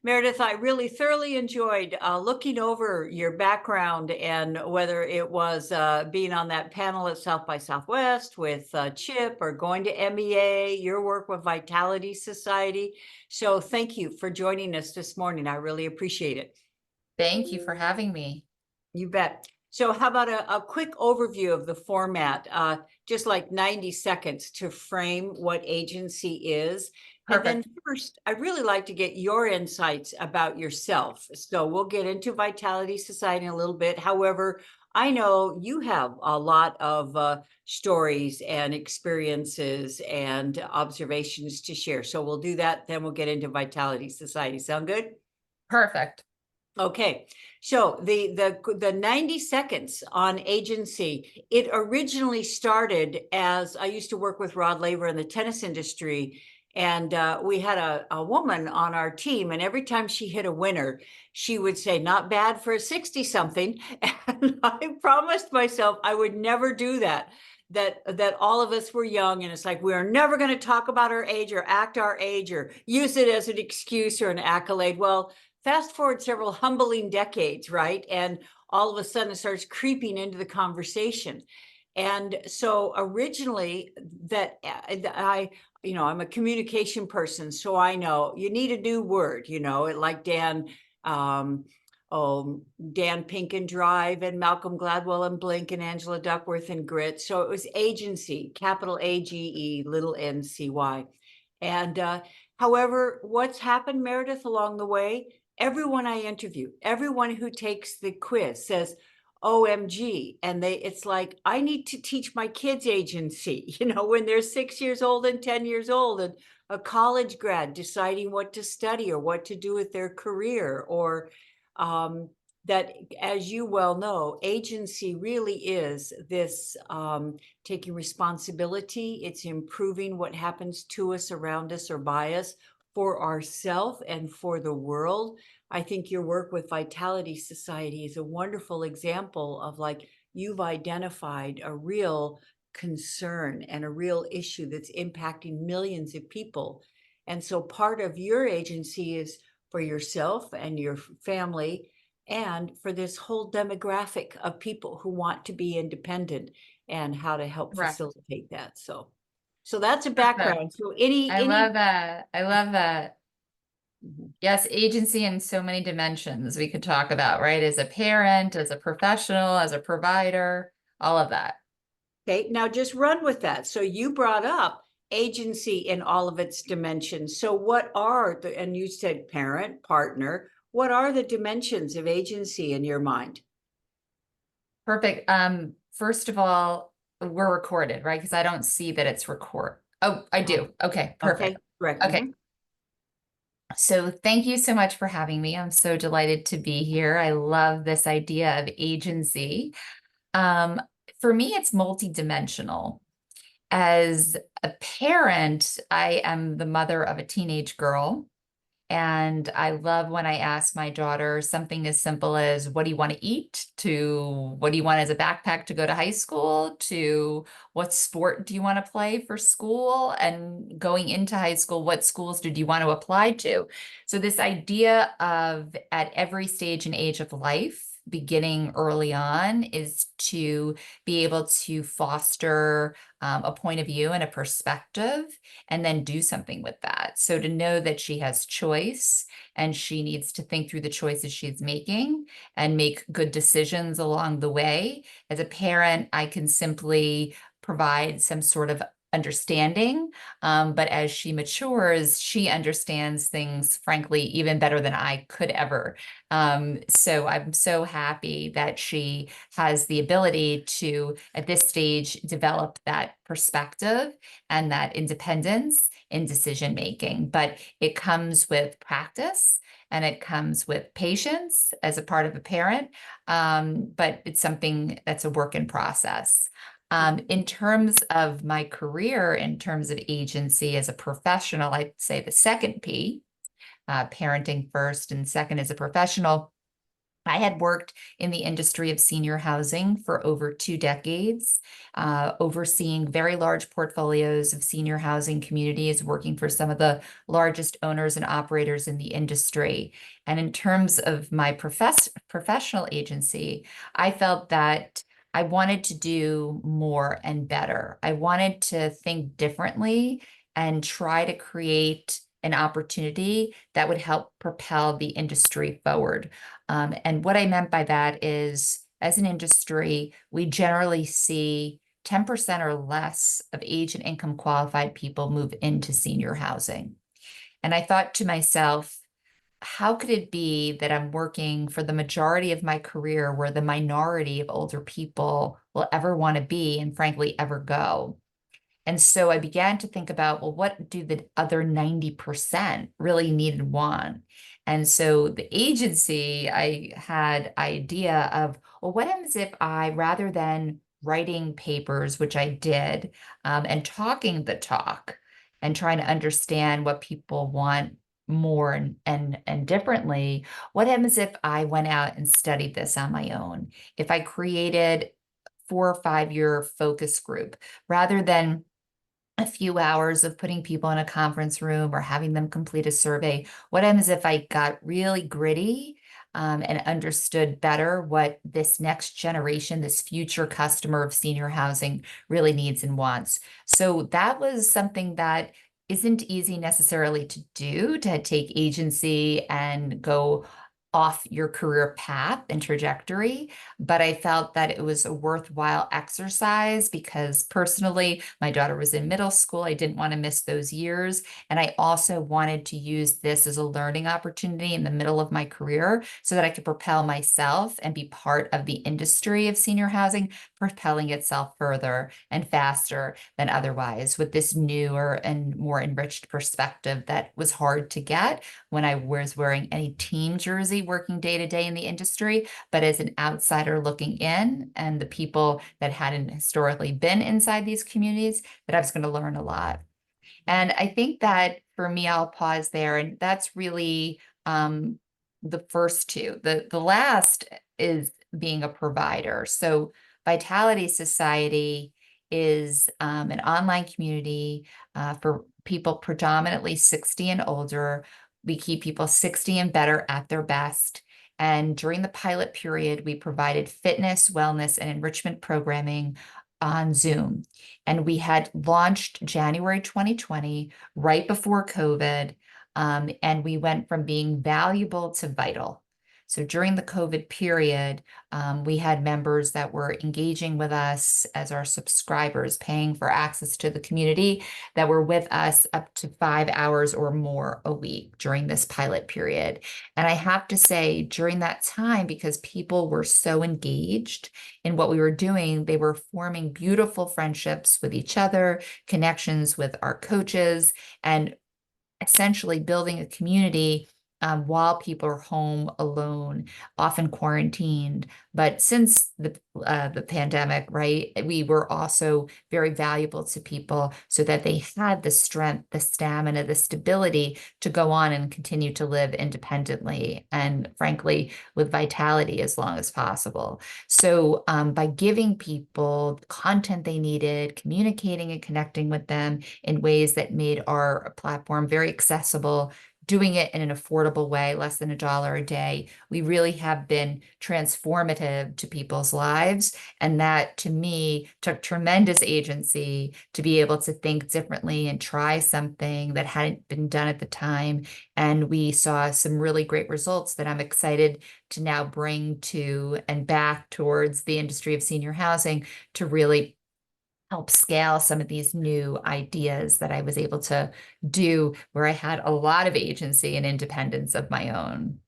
Meredith, I really thoroughly enjoyed looking over your background and whether it was being on that panel at South by Southwest with Chip or going to MEA, your work with Vitality Society. So thank you for joining us this morning. I really appreciate it. Thank you for having me. You bet. So how about a quick overview of the format, just like 90 seconds to frame what agency is. And then Perfect. first, I'd really like to get your insights about yourself. So we'll get into Vitality Society in a little bit. However, I know you have a lot of stories and experiences and observations to share. So we'll do that. Then we'll get into Vitality Society. Sound good? Perfect. Okay, so the 90 seconds on agency, it originally started as I used to work with Rod Laver in the tennis industry, and we had a woman on our team, and every time she hit a winner, she would say, "Not bad for a 60-something." And I promised myself I would never do that. That all of us were young, and it's like we are never going to talk about our age or act our age or use it as an excuse or an accolade. Well, fast forward several humbling decades, right? And all of a sudden it starts creeping into the conversation. And so originally I'm a communication person, so I know you need a new word, like um, Dan Pink and Drive and Malcolm Gladwell and Blink and Angela Duckworth and Grit. So it was agency, capital AGE, little NCY. And however, what's happened, Meredith, along the way? Everyone I interview, everyone who takes the quiz says, OMG. And it's like, I need to teach my kids agency, when they're 6 years old and 10 years old and a college grad deciding what to study or what to do with their career, or that, as you well know, agency really is this taking responsibility. It's improving what happens to us, around us, or by us, for ourselves and for the world. I think your work with Vitality Society is a wonderful example of, like, you've identified a real concern and a real issue that's impacting millions of people. And so part of your agency is for yourself and your family and for this whole demographic of people who want to be independent, and how to help Correct. facilitate that. So that's a Perfect. background. So any I love that. I love that. Mhm. Yes, agency in so many dimensions we could talk about, right? As a parent, as a professional, as a provider, all of that. Okay, now just run with that. So you brought up agency in all of its dimensions. So what are and you said parent, partner, what are the dimensions of agency in your mind? Perfect. First of all, we're recorded, right? Because I don't see that it's record. Oh, I do. Okay, Okay, perfect. correct. Okay. So thank you so much for having me. I'm so delighted to be here. I love this idea of agency. Um, for me, it's multidimensional. As a parent, I am the mother of a teenage girl. And I love when I ask my daughter something as simple as, what do you want to eat? To what do you want as a backpack to go to high school? To what sport do you want to play for school? And going into high school, what schools did you want to apply to? So this idea of at every stage and age of life, beginning early on, is to be able to foster a point of view and a perspective, and then do something with that. So to know that she has choice and she needs to think through the choices she's making and make good decisions along the way. As a parent, I can simply provide some sort of understanding. But as she matures, she understands things, frankly, even better than I could ever. So I'm so happy that she has the ability to, at this stage, develop that perspective and that independence in decision making. But it comes with practice and it comes with patience as a part of a parent. But it's something that's a work in process. In terms of my career, in terms of agency as a professional, I'd say the second P, parenting first and second as a professional. I had worked in the industry of senior housing for over 2 decades, overseeing very large portfolios of senior housing communities, working for some of the largest owners and operators in the industry. And in terms of my professional agency, I felt that I wanted to do more and better. I wanted to think differently and try to create an opportunity that would help propel the industry forward. And what I meant by that is, as an industry, we generally see 10% or less of age and income qualified people move into senior housing. And I thought to myself, how could it be that I'm working for the majority of my career where the minority of older people will ever want to be and frankly ever go? And so I began to think about, well, what do the other 90% really need and want? And so the agency, I had idea of, well, what happens if I, rather than writing papers, which I did, and talking the talk and trying to understand what people want more and differently, what happens if I went out and studied this on my own? If I created 4 or 5 year focus group rather than a few hours of putting people in a conference room or having them complete a survey. What happens if I got really gritty and understood better what this next generation, this future customer of senior housing really needs and wants? So that was something that isn't easy necessarily to do, to take agency and go off your career path and trajectory, but I felt that it was a worthwhile exercise because personally, my daughter was in middle school. I didn't want to miss those years. And I also wanted to use this as a learning opportunity in the middle of my career so that I could propel myself and be part of the industry of senior housing, propelling itself further and faster than otherwise with this newer and more enriched perspective that was hard to get when I was wearing any team jersey working day to day in the industry, but as an outsider looking in and the people that hadn't historically been inside these communities, that I was going to learn a lot. And I think that for me, I'll pause there. And that's really the first two. The last is being a provider. So Vitality Society is an online community for people predominantly 60 and older. We keep people 60 and better at their best. And during the pilot period, we provided fitness, wellness, and enrichment programming on Zoom. And we had launched January 2020, right before COVID. And we went from being valuable to vital. So during the COVID period, we had members that were engaging with us as our subscribers, paying for access to the community, that were with us up to 5 hours or more a week during this pilot period. And I have to say, during that time, because people were so engaged in what we were doing, they were forming beautiful friendships with each other, connections with our coaches, and essentially building a community while people are home alone, often quarantined. But since the pandemic, right, we were also very valuable to people so that they had the strength, the stamina, the stability to go on and continue to live independently and, frankly, with vitality as long as possible. So by giving people the content they needed, communicating and connecting with them in ways that made our platform very accessible, doing it in an affordable way, less than $1 a day, we really have been transformative to people's lives. And that, to me, took tremendous agency to be able to think differently and try something that hadn't been done at the time. And we saw some really great results that I'm excited to now bring to and back towards the industry of senior housing to really help scale some of these new ideas that I was able to do where I had a lot of agency and independence of my own.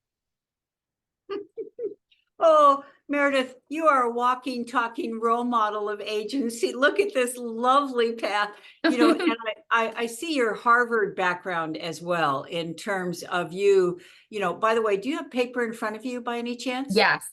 Oh, Meredith, you are a walking, talking role model of agency. Look at this lovely path. And I see your Harvard background as well in terms of you. By the way, do you have paper in front of you by any chance? Yes.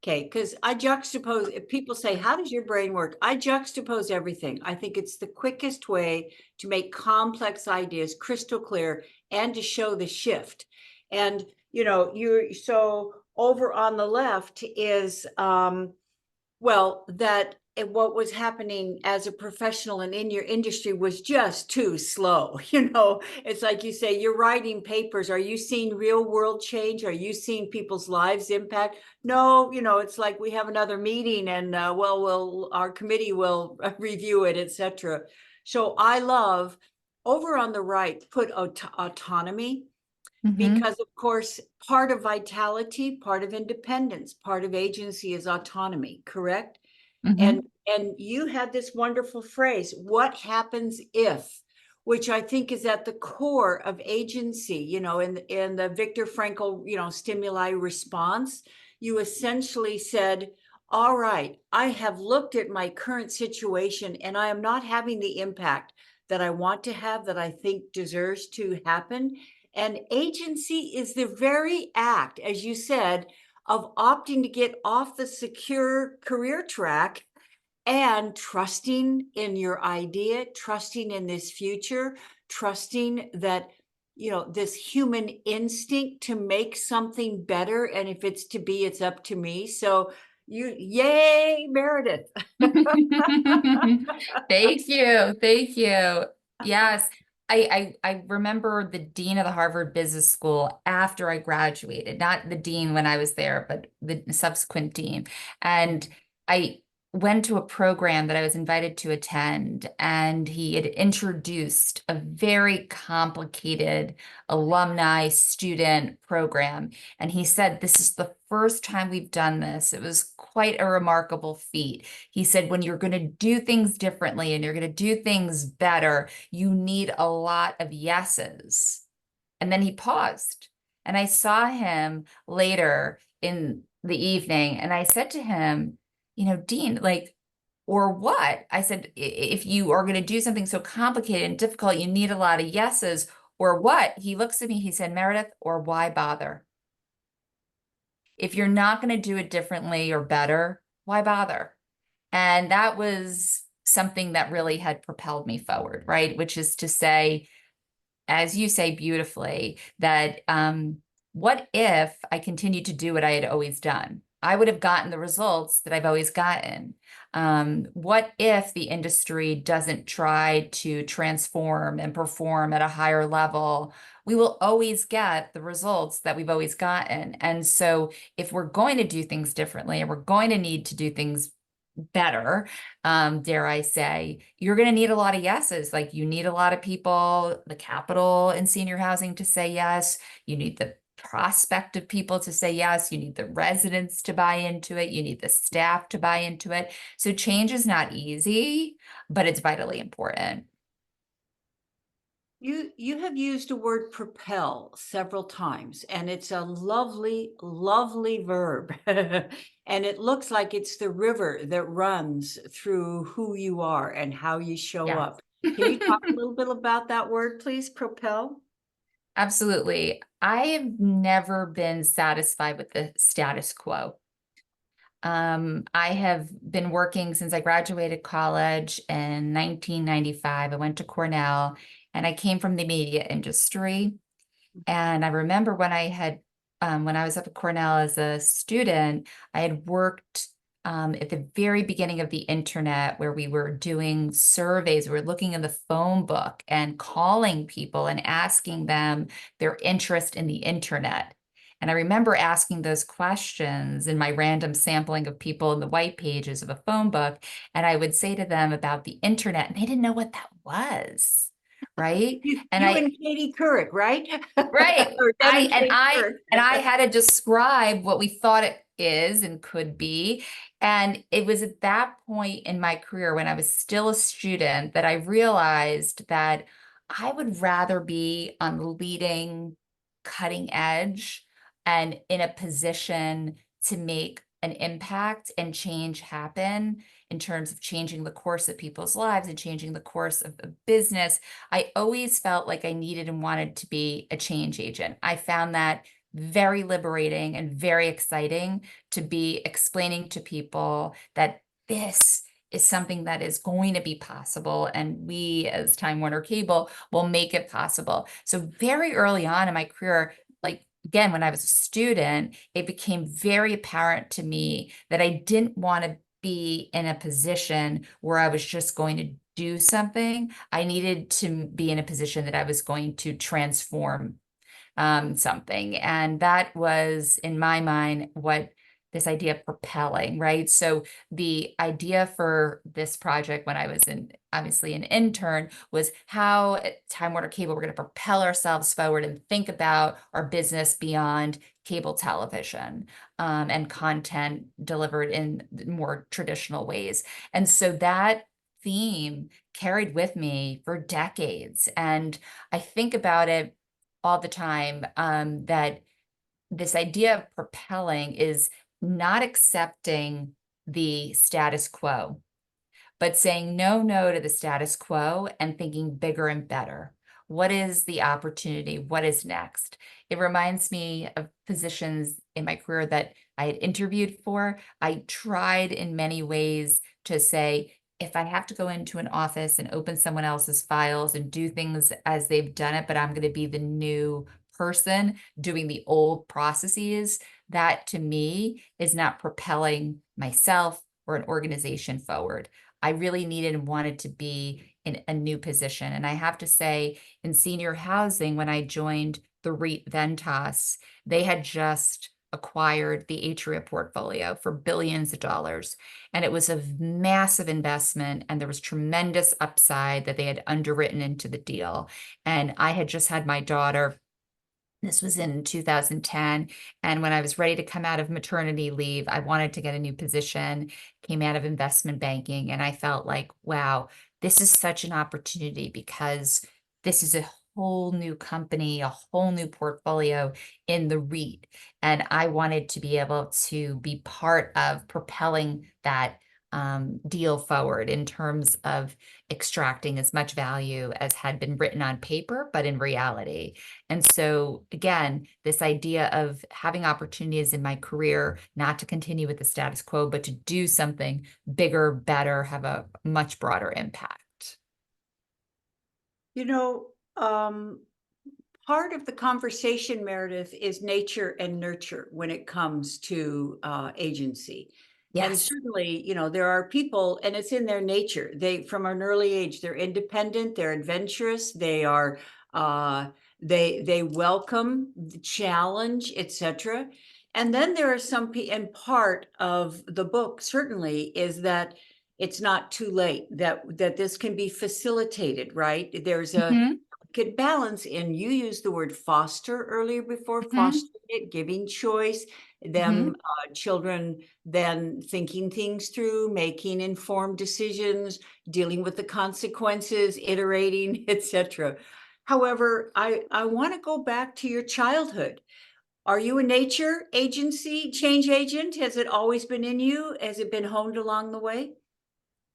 Okay, because I juxtapose, if people say, how does your brain work? I juxtapose everything. I think it's the quickest way to make complex ideas crystal clear and to show the shift. And you're so over on the left is well, that what was happening as a professional and in your industry was just too slow. It's like you say, you're writing papers. Are you seeing real world change? Are you seeing people's lives impact? No, it's like we have another meeting and our committee will review it, etc. So I love over on the right, put autonomy, because of course, part of vitality, part of independence, part of agency is autonomy, correct? And you had this wonderful phrase, what happens if, which I think is at the core of agency, in the Viktor Frankl, stimuli response. You essentially said, all right, I have looked at my current situation and I am not having the impact that I want to have, that I think deserves to happen. And agency is the very act, as you said, of opting to get off the secure career track and trusting in your idea, trusting in this future, trusting that, this human instinct to make something better. And if it's to be, it's up to me. So yay, Meredith. Thank you. Thank you. Yes. I remember the dean of the Harvard Business School after I graduated, not the dean when I was there, but the subsequent dean. And I went to a program that I was invited to attend, and he had introduced a very complicated alumni student program. And he said, this is the first time we've done this. It was quite a remarkable feat. He said, when you're going to do things differently and you're going to do things better, you need a lot of yeses. And then he paused. And I saw him later in the evening, and I said to him, Dean, like, or what? I said, if you are going to do something so complicated and difficult, you need a lot of yeses, or what? He looks at me, he said, Meredith, or why bother? If you're not going to do it differently or better, why bother? And that was something that really had propelled me forward, right? Which is to say, as you say beautifully, that what if I continued to do what I had always done? I would have gotten the results that I've always gotten. What if the industry doesn't try to transform and perform at a higher level? We will always get the results that we've always gotten. And so if we're going to do things differently and we're going to need to do things better, dare I say, you're going to need a lot of yeses. Like you need a lot of people, the capital in senior housing to say yes. You need the prospect of people to say yes. You need the residents to buy into it. You need the staff to buy into it. So change is not easy, but it's vitally important. You have used the word propel several times, and it's a lovely, lovely verb. And it looks like it's the river that runs through who you are and how you show Yeah. up. Can you talk a little bit about that word, please? Propel? Absolutely. I have never been satisfied with the status quo. I have been working since I graduated college in 1995. I went to Cornell and I came from the media industry. And I remember when I was up at Cornell as a student, I had worked at the very beginning of the internet where we were doing surveys. We were looking in the phone book and calling people and asking them their interest in the internet. And I remember asking those questions in my random sampling of people in the white pages of a phone book. And I would say to them about the internet, and they didn't know what that was. Right. And You and Katie Couric, right? right. Or them and Katie I Couric. had to describe what we thought it is and could be. And it was at that point in my career when I was still a student that I realized that I would rather be on the leading cutting edge and in a position to make an impact and change happen in terms of changing the course of people's lives and changing the course of business. I always felt like I needed and wanted to be a change agent. I found that very liberating and very exciting to be explaining to people that this is something that is going to be possible, and we as Time Warner Cable will make it possible. So very early on in my career, like again, when I was a student, it became very apparent to me that I didn't want to be in a position where I was just going to do something. I needed to be in a position that I was going to transform something. And that was, in my mind, what this idea of propelling, right? So the idea for this project when I was obviously an intern was how at Time Warner Cable we're going to propel ourselves forward and think about our business beyond cable television and content delivered in more traditional ways. And so that theme carried with me for decades. And I think about it all the time, that this idea of propelling is not accepting the status quo, but saying no to the status quo and thinking bigger and better. What is the opportunity? What is next? It reminds me of positions in my career that I had interviewed for. I tried in many ways to say, if I have to go into an office and open someone else's files and do things as they've done it, but I'm going to be the new person doing the old processes, that to me is not propelling myself or an organization forward. I really needed and wanted to be in a new position. And I have to say, in senior housing, when I joined the REIT Ventas, they had just acquired the Atria portfolio for billions of dollars. And it was a massive investment, and there was tremendous upside that they had underwritten into the deal. And I had just had my daughter. This was in 2010. And when I was ready to come out of maternity leave, I wanted to get a new position, came out of investment banking, and I felt like, wow, this is such an opportunity because this is a whole new company, a whole new portfolio in the REIT. And I wanted to be able to be part of propelling that deal forward in terms of extracting as much value as had been written on paper, but in reality. And so, again, this idea of having opportunities in my career, not to continue with the status quo, but to do something bigger, better, have a much broader impact. You know, part of the conversation, Meredith, is nature and nurture when it comes to agency. And Yes. certainly, there are people, and it's in their nature. From an early age, they're independent, they're adventurous, uh, they welcome the challenge, etc. And then there are and part of the book certainly is that it's not too late, that this can be facilitated, right? There's a Hmm. good balance in, you used the word foster earlier before, Hmm. fostering it, giving choice, Hmm. them children then thinking things through, making informed decisions, dealing with the consequences, iterating, etc. However, I want to go back to your childhood. Are you a nature agency change agent? Has it always been in you? Has it been honed along the way?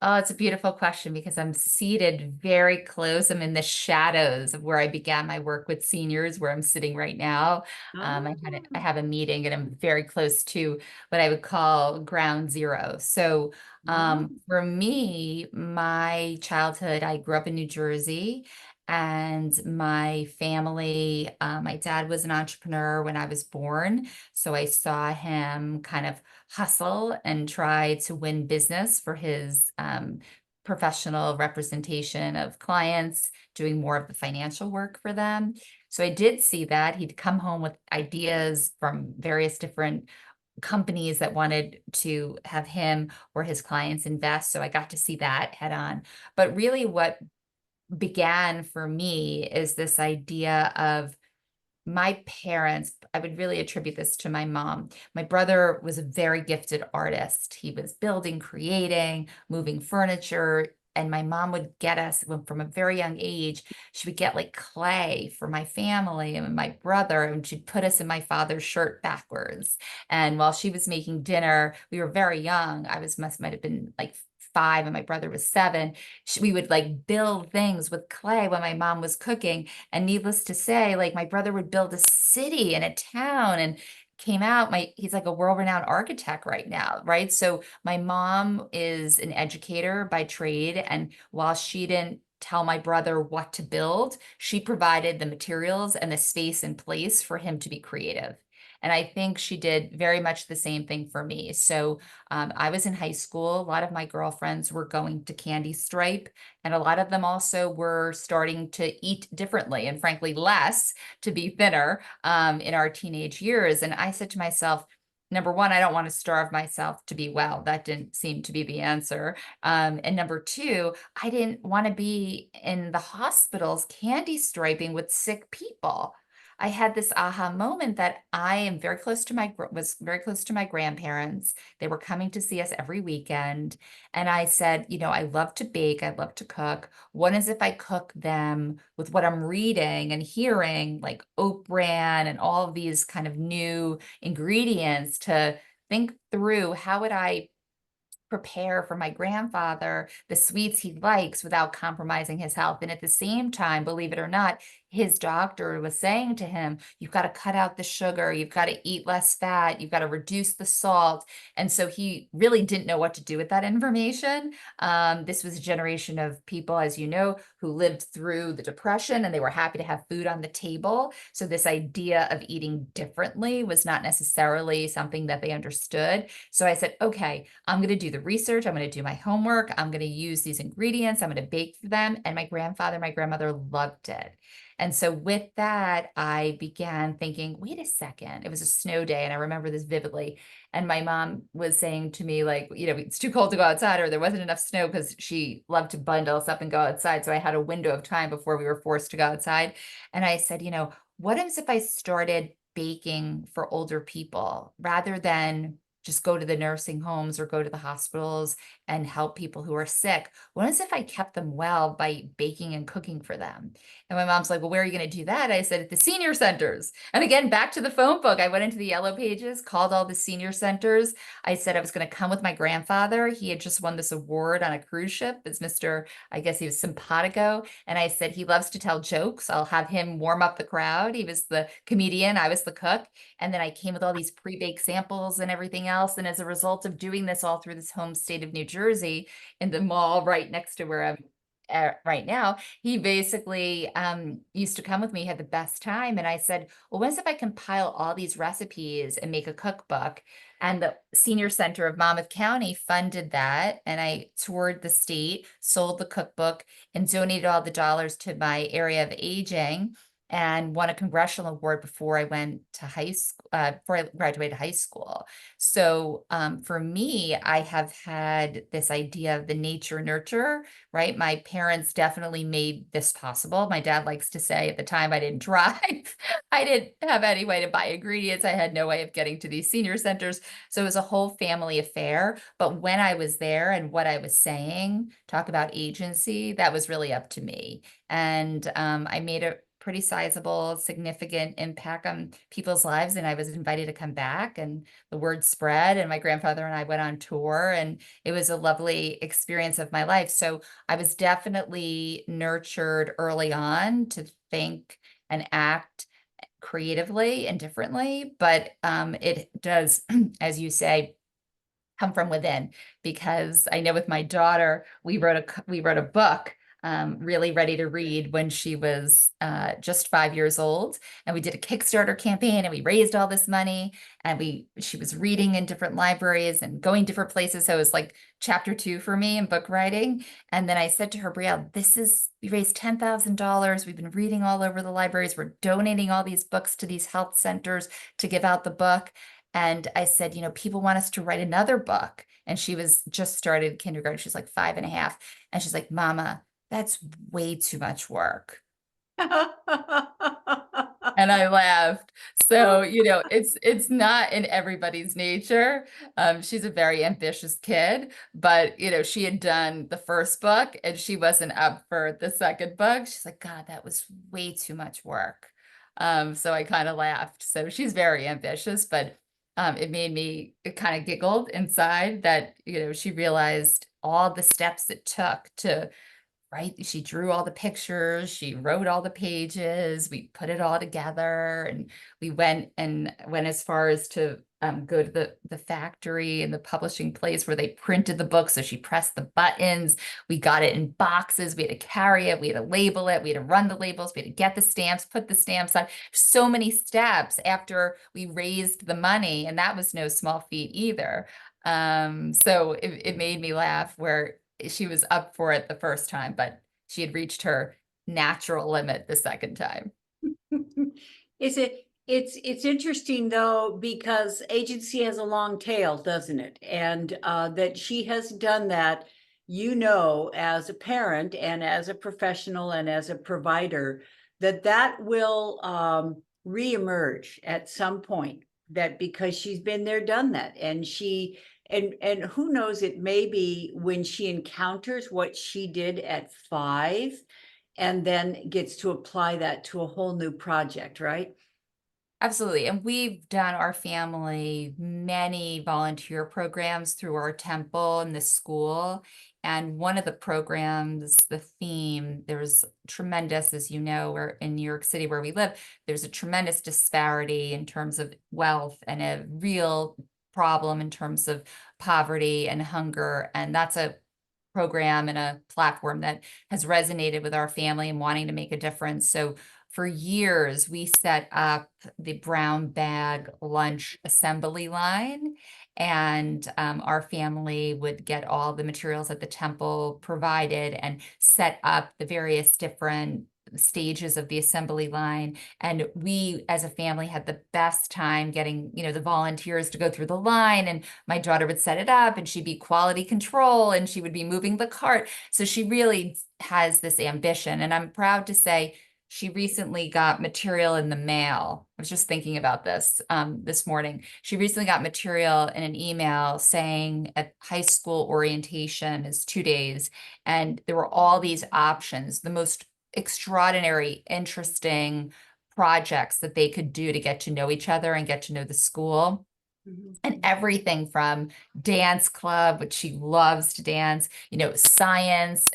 Oh, it's a beautiful question because I'm seated very close. I'm in the shadows of where I began my work with seniors, where I'm sitting right now. I Ah. have a meeting, and I'm very close to what I would call ground zero. So, Ah. for me, my childhood, I grew up in New Jersey, and my family, my dad was an entrepreneur when I was born. So I saw him kind of hustle and try to win business for his professional representation of clients, doing more of the financial work for them. So I did see that. He'd come home with ideas from various different companies that wanted to have him or his clients invest. So I got to see that head on. But really, what began for me is this idea of my parents. I would really attribute this to my mom. My brother was a very gifted artist. He was building, creating, moving furniture. And my mom would get us from a very young age, she would get like clay for my family and my brother, and she'd put us in my father's shirt backwards. And while she was making dinner, we were very young. Might have been like 5 and my brother was 7. We would like build things with clay when my mom was cooking. And needless to say, like my brother would build a city and a town and came out. He's like a world-renowned architect right now, right? So my mom is an educator by trade. And while she didn't tell my brother what to build. She provided the materials and the space and place for him to be creative. And I think she did very much the same thing for me. So I was in high school. A lot of my girlfriends were going to Candy Stripe, and a lot of them also were starting to eat differently and, frankly, less to be thinner in our teenage years. And I said to myself, number one, I don't want to starve myself to be well. That didn't seem to be the answer. And number two, I didn't want to be in the hospitals candy striping with sick people. I had this aha moment that I am very close to was very close to my grandparents. They were coming to see us every weekend. And I said, I love to bake, I love to cook. What is if I cook them with what I'm reading and hearing, like oat bran and all of these kind of new ingredients, to think through how would I prepare for my grandfather the sweets he likes without compromising his health. And at the same time, believe it or not, his doctor was saying to him, you've got to cut out the sugar, you've got to eat less fat, you've got to reduce the salt. And so he really didn't know what to do with that information. This was a generation of people, as you know, who lived through the Depression, and they were happy to have food on the table. So this idea of eating differently was not necessarily something that they understood. So I said, okay, I'm going to do the research. I'm going to do my homework. I'm going to use these ingredients. I'm going to bake for them. And my grandfather, my grandmother loved it. And so with that, I began thinking, wait a second, it was a snow day. And I remember this vividly. And my mom was saying to me, like, it's too cold to go outside, or there wasn't enough snow, because she loved to bundle us up and go outside. So I had a window of time before we were forced to go outside. And I said, what if I started baking for older people rather than just go to the nursing homes or go to the hospitals and help people who are sick? What if I kept them well by baking and cooking for them? And my mom's like, well, where are you going to do that? I said, at the senior centers. And again, back to the phone book, I went into the yellow pages, called all the senior centers. I said I was going to come with my grandfather. He had just won this award on a cruise ship as Mr. I guess he was simpatico. And I said, he loves to tell jokes. I'll have him warm up the crowd. He was the comedian, I was the cook. And then I came with all these pre-baked samples and everything else. And as a result of doing this all through this home state of New Jersey, in the mall right next to where I'm at right now, he basically used to come with me, had the best time. And I said, well, what if I compile all these recipes and make a cookbook? And the senior center of Monmouth County funded that. And I toured the state, sold the cookbook, and donated all the dollars to my area of aging, and won a congressional award before I went to high school, before I graduated high school. So for me, I have had this idea of the nature nurture, right? My parents definitely made this possible. My dad likes to say, at the time I didn't drive, I didn't have any way to buy ingredients. I had no way of getting to these senior centers. So it was a whole family affair. But when I was there and what I was saying, talk about agency, that was really up to me. And I made a pretty sizable, significant impact on people's lives. And I was invited to come back, and the word spread, and my grandfather and I went on tour, and it was a lovely experience of my life. So I was definitely nurtured early on to think and act creatively and differently, but it does, as you say, come from within. Because I know with my daughter, we wrote a book, really ready to read, when she was just 5 years old, and we did a Kickstarter campaign, and we raised all this money, and she was reading in different libraries and going different places. So it was like chapter 2 for me in book writing. And then I said to her, Brielle, we raised $10,000. We've been reading all over the libraries. We're donating all these books to these health centers to give out the book. And I said, people want us to write another book. And she was just started kindergarten. She's like 5.5. And she's like, Mama, that's way too much work. And I laughed. So, it's not in everybody's nature. She's a very ambitious kid, but, she had done the first book and she wasn't up for the second book. She's like, God, that was way too much work. So I kind of laughed. So she's very ambitious, but it made me kind of giggled inside that, she realized all the steps it took to right? She drew all the pictures, she wrote all the pages, we put it all together, and we went as far as to go to the factory and the publishing place where they printed the book. So she pressed the buttons, we got it in boxes, we had to carry it, we had to label it, we had to run the labels, we had to get the stamps, put the stamps on. So many steps after we raised the money, and that was no small feat either. So it made me laugh where she was up for it the first time, but she had reached her natural limit the second time. It's interesting though, because agency has a long tail, doesn't it? And that she has done that, as a parent and as a professional and as a provider, that will reemerge at some point. That because she's been there, done that, and and who knows, it may be when she encounters what she did at 5 and then gets to apply that to a whole new project, right? Absolutely. And we've done our family many volunteer programs through our temple and the school. And one of the programs, the theme, there's tremendous, as you know, we're in New York City where we live, there's a tremendous disparity in terms of wealth and a real problem in terms of poverty and hunger. And that's a program and a platform that has resonated with our family and wanting to make a difference. So for years, we set up the brown bag lunch assembly line, and our family would get all the materials that the temple provided and set up the various different stages of the assembly line. And we as a family had the best time getting, the volunteers to go through the line, and my daughter would set it up and she'd be quality control and she would be moving the cart. So she really has this ambition, and I'm proud to say she recently got material in the mail. I was just thinking about this morning. She recently got material in an email saying at high school orientation is 2 days, and there were all these options, the most extraordinary, interesting projects that they could do to get to know each other and get to know the school. And everything from dance club, which she loves to dance, science,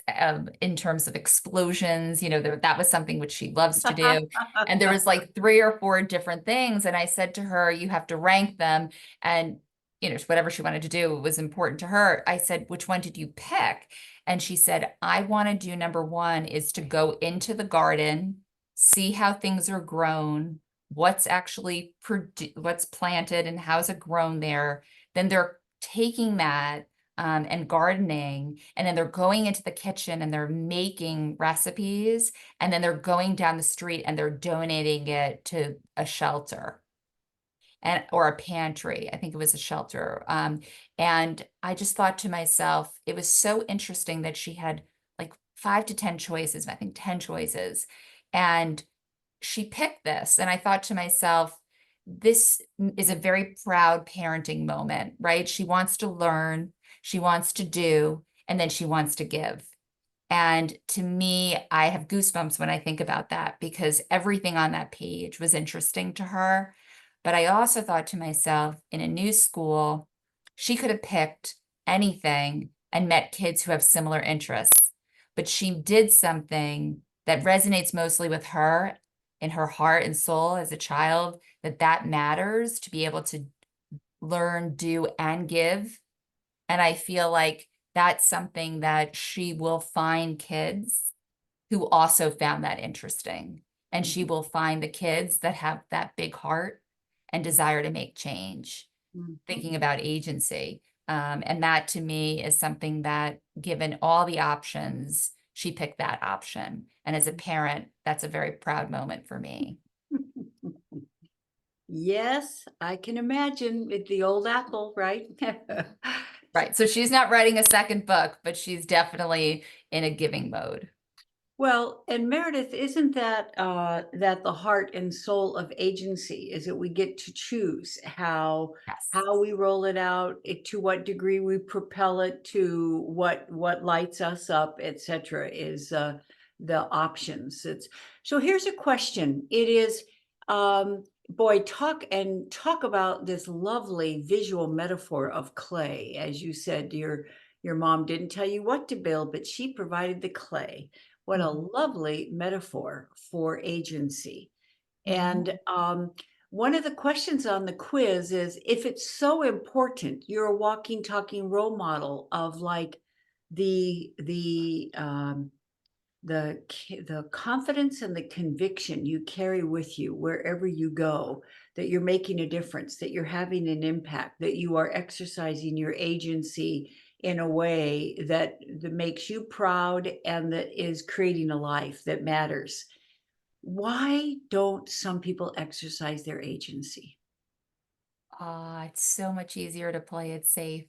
in terms of explosions, that was something which she loves to do. And there was like 3 or 4 different things. And I said to her, you have to rank them. And, whatever she wanted to do was important to her. I said, which one did you pick? And she said, I want to do number 1 is to go into the garden, see how things are grown, what's actually what's planted and how's it grown there. Then they're taking that and gardening, and then they're going into the kitchen and they're making recipes, and then they're going down the street and they're donating it to a shelter or a pantry. I think it was a shelter. And I just thought to myself, it was so interesting that she had like 5 to 10 choices, I think 10 choices. And she picked this. And I thought to myself, this is a very proud parenting moment, right? She wants to learn, she wants to do, and then she wants to give. And to me, I have goosebumps when I think about that, because everything on that page was interesting to her. But I also thought to myself, in a new school, she could have picked anything and met kids who have similar interests. But she did something that resonates mostly with her in her heart and soul as a child, that matters to be able to learn, do, and give. And I feel like that's something that she will find kids who also found that interesting. And she will find the kids that have that big heart and desire to make change, thinking about agency. And that to me is something that, given all the options, she picked that option. And as a parent, that's a very proud moment for me. Yes, I can imagine with the old apple, right? Right. So she's not writing a second book, but she's definitely in a giving mode. Well, and Meredith, isn't that that the heart and soul of agency is that we get to choose Yes. how we roll it out, to what degree we propel it, to what lights us up, etc. is the options. It's so here's a question. It is boy, talk about this lovely visual metaphor of clay. As you said, Your mom didn't tell you what to build, but she provided the clay. What a Mhm. lovely metaphor for agency. Mhm. And one of the questions on the quiz is, if it's so important, you're a walking, talking role model of like the the confidence and the conviction you carry with you wherever you go, that you're making a difference, that you're having an impact, that you are exercising your agency in a way that makes you proud and that is creating a life that matters. Why don't some people exercise their agency? Ah, it's so much easier to play it safe.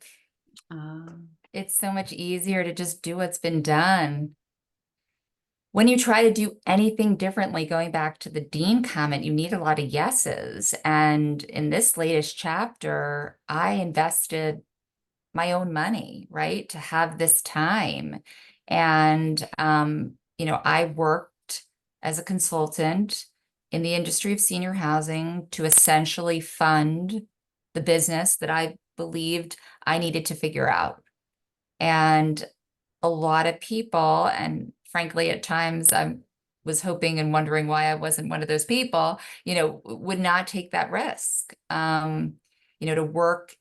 Um, It's so much easier to just do what's been done. When you try to do anything differently, going back to the Dean comment, you need a lot of yeses. And in this latest chapter, I invested my own money, right, to have this time. And, I worked as a consultant in the industry of senior housing to essentially fund the business that I believed I needed to figure out. And a lot of people, and frankly, at times I was hoping and wondering why I wasn't one of those people, would not take that risk. To work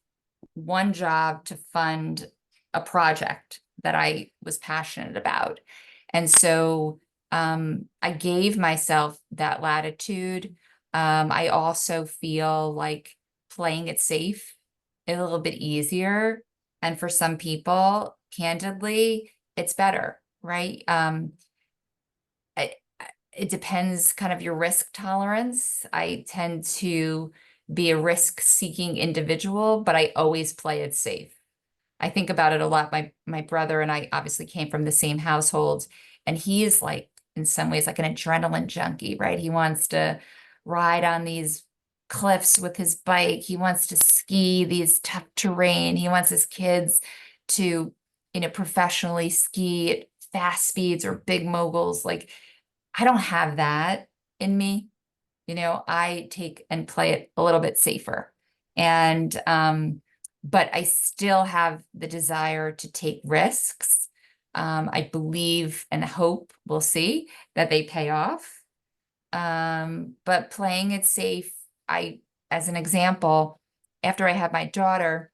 one job to fund a project that I was passionate about. And so I gave myself that latitude. I also feel like playing it safe is a little bit easier. And for some people, candidly, it's better, right? I, it depends kind of your risk tolerance. I tend to be a risk-seeking individual, but I always play it safe. I think about it a lot. My brother and I obviously came from the same household, and he is like, in some ways, like an adrenaline junkie, right? He wants to ride on these cliffs with his bike. He wants to ski these tough terrain. He wants his kids to, professionally ski at fast speeds or big moguls. Like, I don't have that in me. I take and play it a little bit safer. And but I still have the desire to take risks. I believe and hope, we'll see, that they pay off. But playing it safe, as an example, after I had my daughter,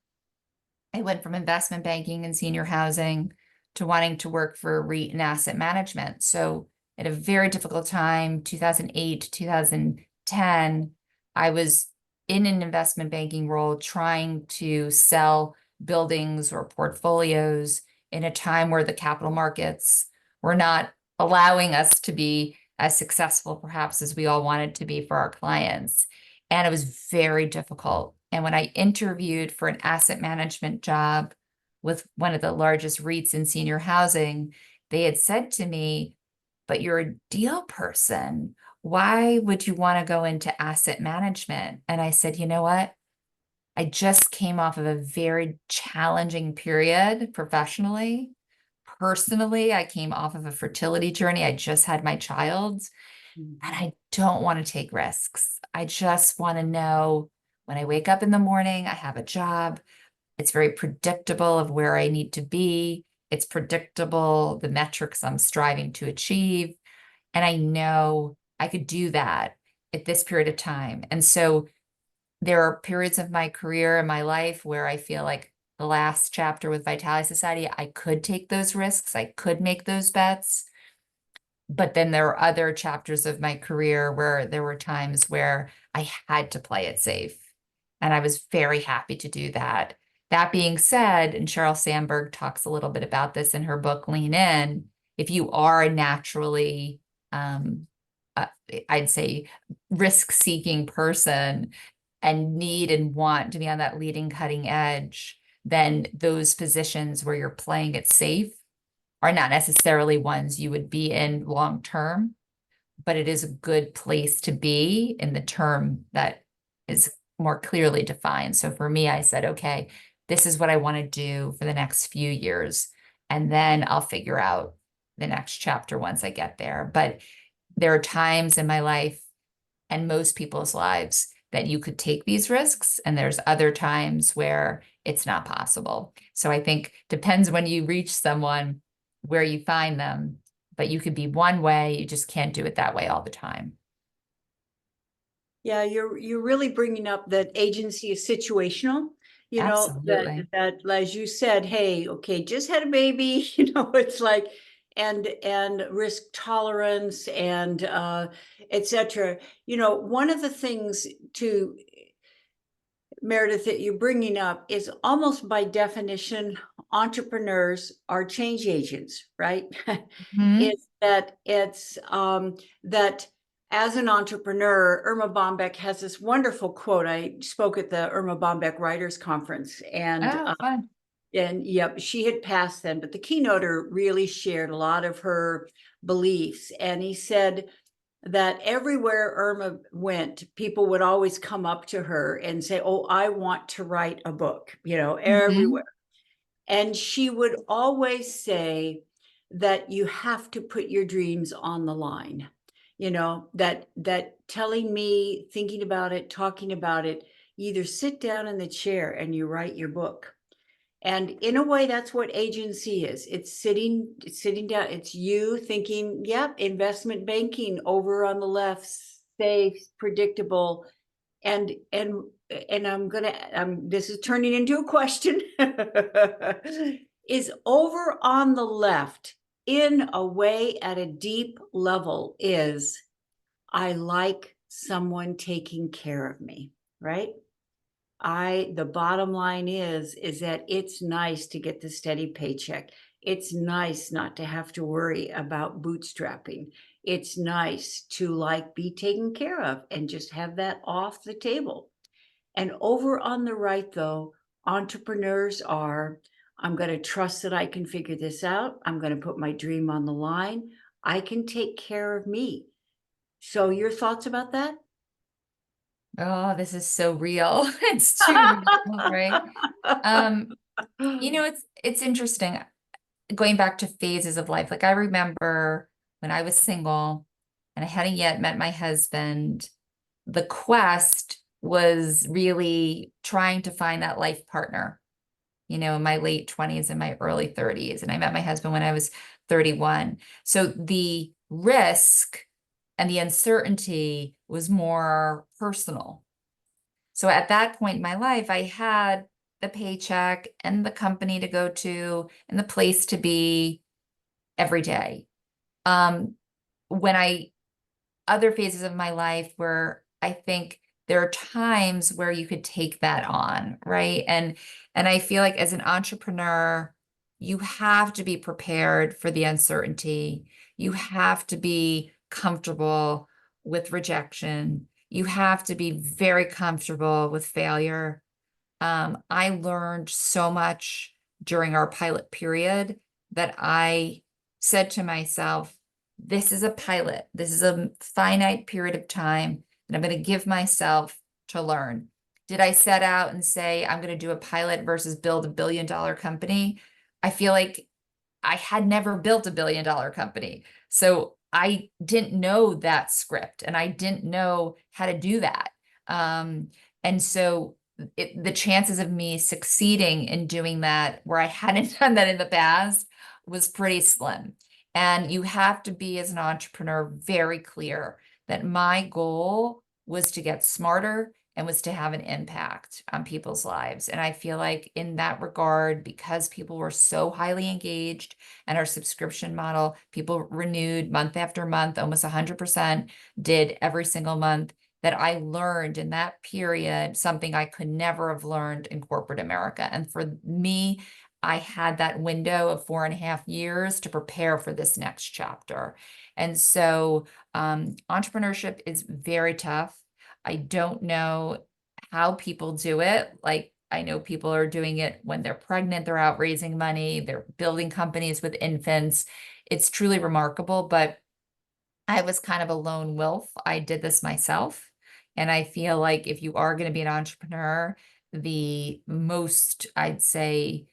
I went from investment banking and senior housing to wanting to work for REIT and asset management. So at a very difficult time, 2008 to 2010, I was in an investment banking role trying to sell buildings or portfolios in a time where the capital markets were not allowing us to be as successful, perhaps, as we all wanted to be for our clients. And it was very difficult. And when I interviewed for an asset management job with one of the largest REITs in senior housing, they had said to me, "But you're a deal person. Why would you want to go into asset management?" And I said, "You know what? I just came off of a very challenging period professionally. Personally, I came off of a fertility journey. I just had my child. And mhm, I don't want to take risks. I just want to know when I wake up in the morning, I have a job. It's very predictable of where I need to be. It's predictable, the metrics I'm striving to achieve. And I know I could do that at this period of time. And so there are periods of my career and my life where I feel like the last chapter with Vitality Society, I could take those risks. I could make those bets. But then there were other chapters of my career where there were times where I had to play it safe. And I was very happy to do that. That being said, and Sheryl Sandberg talks a little bit about this in her book, Lean In, if you are a naturally, um, uh, I'd say, risk-seeking person and need and want to be on that leading cutting edge, then those positions where you're playing it safe are not necessarily ones you would be in long term, but it is a good place to be in the term that is more clearly defined. So for me, I said, okay, this is what I want to do for the next few years. And then I'll figure out the next chapter once I get there. But there are times in my life and most people's lives that you could take these risks, and there's other times where it's not possible. So I think depends when you reach someone where you find them, but you could be one way, you just can't do it that way all the time. Yeah, you're really bringing up that agency is situational, that Absolutely. as you said, hey, okay, just had a baby, it's like, and risk tolerance and etc. One of the things to Meredith that you're bringing up is almost by definition, entrepreneurs are change agents, right? Mhm. Is that it's that as an entrepreneur, Irma Bombeck has this wonderful quote. I spoke at the Irma Bombeck Writers Conference, Oh, fun. and yep, she had passed then, but the keynoter really shared a lot of her beliefs. And he said that everywhere Irma went, people would always come up to her and say, "Oh, I want to write a book," Mhm. everywhere. And she would always say that you have to put your dreams on the line. That telling me, thinking about it, talking about it, you either sit down in the chair and you write your book. And in a way, that's what agency is. It's sitting down, it's you thinking, yep, investment banking over on the left, safe, predictable, and this is turning into a question. Is over on the left, in a way, at a deep level, is I like someone taking care of me, right? The bottom line is that it's nice to get the steady paycheck. It's nice not to have to worry about bootstrapping. It's nice to like be taken care of and just have that off the table. And over on the right, though, entrepreneurs are, I'm going to trust that I can figure this out. I'm going to put my dream on the line. I can take care of me. So your thoughts about that? Oh, this is so real. It's too real, right? Um, it's interesting going back to phases of life. Like I remember when I was single and I hadn't yet met my husband, the quest was really trying to find that life partner, in my late 20s and my early 30s. And I met my husband when I was 31. So the risk and the uncertainty was more personal. So at that point in my life, I had the paycheck and the company to go to and the place to be every day. Um, when I other phases of my life where I think there are times where you could take that on, right? And I feel like as an entrepreneur, you have to be prepared for the uncertainty. You have to be comfortable with rejection. You have to be very comfortable with failure. I learned so much during our pilot period that I said to myself, this is a pilot. This is a finite period of time that I'm going to give myself to learn. Did I set out and say, I'm going to do a pilot versus build a $1 billion company? I feel like I had never built a $1 billion company. So I didn't know that script and I didn't know how to do that. And so the chances of me succeeding in doing that where I hadn't done that in the past was pretty slim. And you have to be, as an entrepreneur, very clear that my goal was to get smarter and was to have an impact on people's lives. And I feel like in that regard, because people were so highly engaged and our subscription model, people renewed month after month, almost 100% did every single month, that I learned in that period something I could never have learned in corporate America. And for me, I had that window of 4.5 years to prepare for this next chapter. And so entrepreneurship is very tough. I don't know how people do it. Like, I know people are doing it when they're pregnant, they're out raising money, they're building companies with infants. It's truly remarkable, but I was kind of a lone wolf. I did this myself. And I feel like if you are going to be an entrepreneur, the most, I'd say,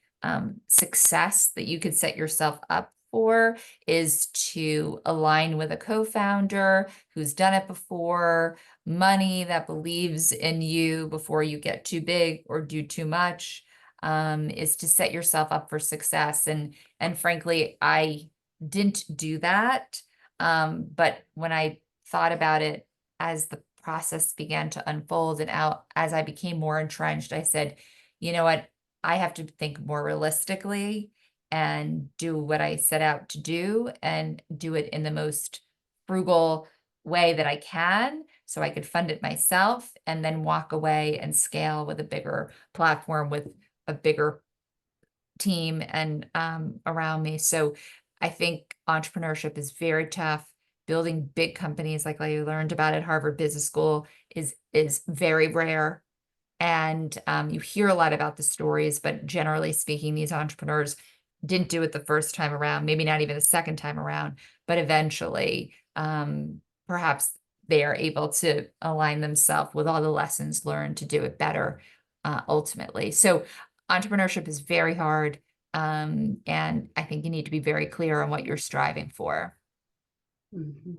success that you could set yourself up for is to align with a co-founder who's done it before, money that believes in you before you get too big or do too much, is to set yourself up for success. And frankly, I didn't do that. But when I thought about it as the process began to unfold and out as I became more entrenched, I said, you know what, I have to think more realistically and do what I set out to do and do it in the most frugal way that I can so I could fund it myself and then walk away and scale with a bigger platform with a bigger team and around me. So I think entrepreneurship is very tough. Building big companies like I learned about at Harvard Business School is very rare. And you hear a lot about the stories, but generally speaking, these entrepreneurs didn't do it the first time around, maybe not even the second time around, but eventually, perhaps they are able to align themselves with all the lessons learned to do it better, ultimately. So entrepreneurship is very hard, and I think you need to be very clear on what you're striving for. Mhm.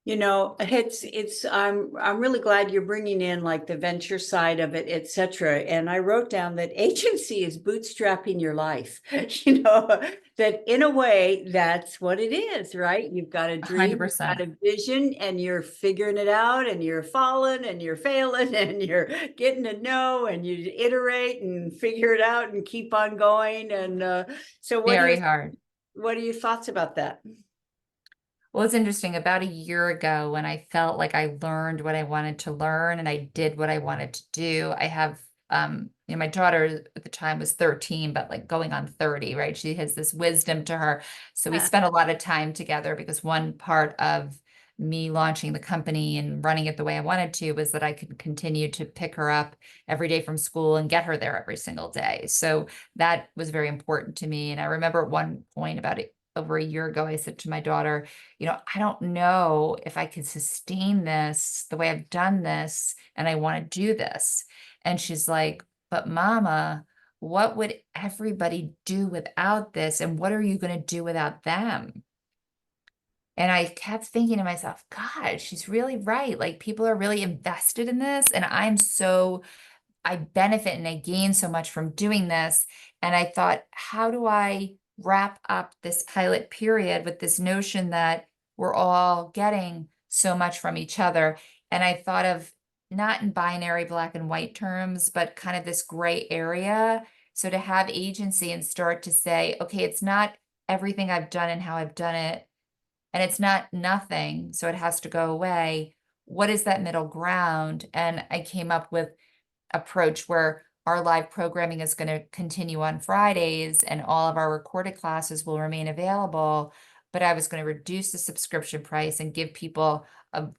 You know, I'm really glad you're bringing in like the venture side of it, et cetera. And I wrote down that agency is bootstrapping your life. You know, that in a way, that's what it is, right? You've got a dream, you've got 100%. a vision, and you're figuring it out, and you're falling, and you're failing, and you're getting to know, and you iterate and figure it out and keep on going. And so, Very hard. what are your thoughts about that? Well, it's interesting. About a year ago, when I felt like I learned what I wanted to learn and I did what I wanted to do, I have, my daughter at the time was 13, but like going on 30, right? She has this wisdom to her. So we spent a lot of time together because one part of me launching the company and running it the way I wanted to was that I could continue to pick her up every day from school and get her there every single day. So that was very important to me. And I remember at one point about it over a year ago, I said to my daughter, I don't know if I can sustain this the way I've done this, and I want to do this. And she's like, but mama, what would everybody do without this? And what are you going to do without them? And I kept thinking to myself, God, she's really right. Like people are really invested in this. And I benefit and I gain so much from doing this. And I thought, how do I wrap up this pilot period with this notion that we're all getting so much from each other? And I thought of not in binary black and white terms, but kind of this gray area. So to have agency and start to say, okay, it's not everything I've done and how I've done it, and it's not nothing, so it has to go away. What is that middle ground? And I came up with approach where our live programming is going to continue on Fridays and all of our recorded classes will remain available. But I was going to reduce the subscription price and give people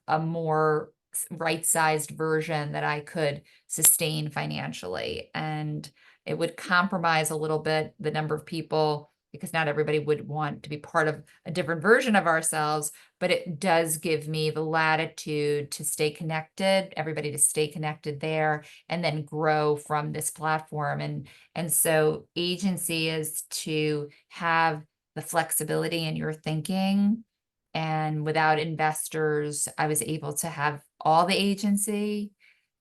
a more right-sized version that I could sustain financially. And it would compromise a little bit the number of people because not everybody would want to be part of a different version of ourselves, but it does give me the latitude to stay connected, everybody to stay connected there, and then grow from this platform. And so agency is to have the flexibility in your thinking. And without investors, I was able to have all the agency